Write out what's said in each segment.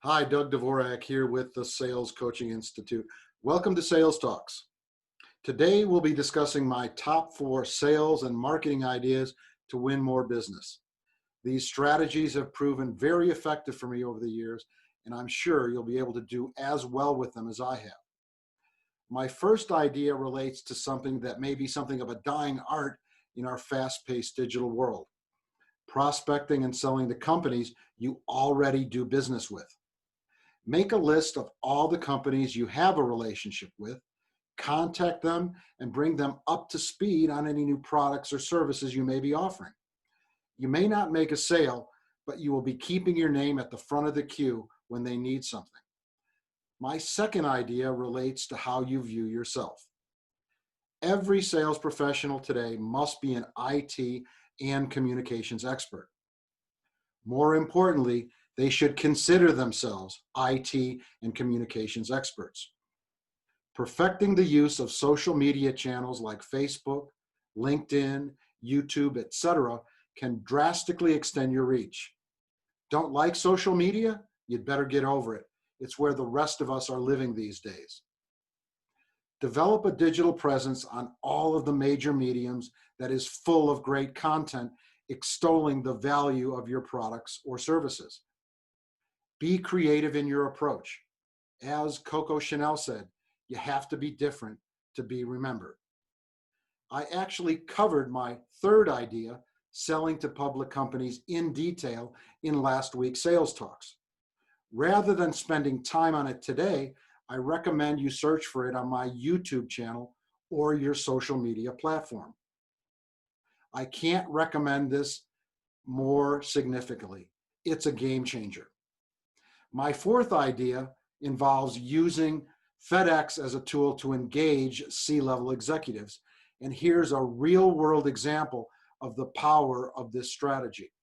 Hi, Doug Dvorak here with the Sales Coaching Institute. Welcome to Sales Talks. Today we'll be discussing my top 4 sales and marketing ideas to win more business. These strategies have proven very effective for me over the years, and I'm sure you'll be able to do as well with them as I have. My first idea relates to something that may be something of a dying art in our fast-paced digital world: prospecting and selling to companies you already do business with. Make a list of all the companies you have a relationship with, contact them, and bring them up to speed on any new products or services you may be offering. You may not make a sale, but you will be keeping your name at the front of the queue when they need something. My second idea relates to how you view yourself. Every sales professional today must be an IT and communications expert. More importantly, they should consider themselves IT and communications experts. Perfecting the use of social media channels like Facebook, LinkedIn, YouTube, etc. can drastically extend your reach. Don't like social media? You'd better get over it. It's where the rest of us are living these days. Develop a digital presence on all of the major mediums that is full of great content extolling the value of your products or services. Be creative in your approach. As Coco Chanel said, you have to be different to be remembered. I actually covered my third idea, selling to public companies, in detail in last week's Sales Talks. Rather than spending time on it today, I recommend you search for it on my YouTube channel or your social media platform. I can't recommend this more significantly. It's a game changer. My fourth idea involves using Fedex as a tool to engage C-level executives. And here's a real-world example of the power of this strategy.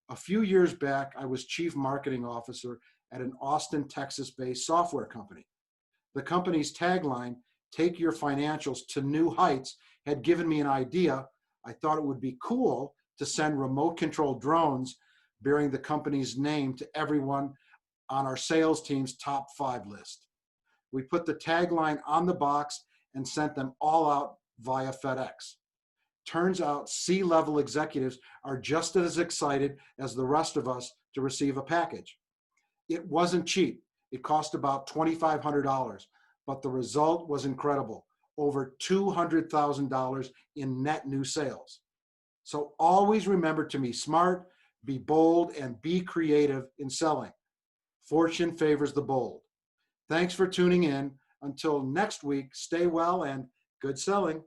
A few years back, I was chief marketing officer at an Austin, Texas-based software company. The company's tagline, "Take your financials to new heights," had given me an idea. I thought it would be cool to send remote-controlled drones bearing the company's name to everyone on our sales team's top 5 list. We put the tagline on the box and sent them all out via FedEx. Turns out C-level executives are just as excited as the rest of us to receive a package. It wasn't cheap. It cost about $2,500, but the result was incredible. Over $200,000 in net new sales. So always remember to be smart, be bold, and be creative in selling. Fortune favors the bold. Thanks for tuning in. Until next week, stay well and good selling.